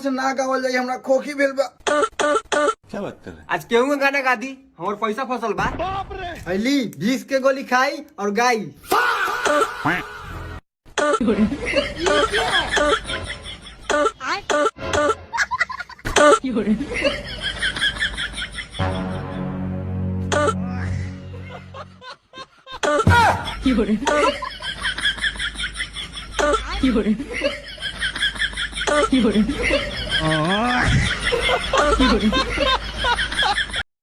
से ना गावल जाए, हमरा खोखी भेल बा। क्या बात कर रहे? आज केहू गाना गा दी, हमार पैसा फसल बा। अली 20 के गोली खाई और गाई। Fiore.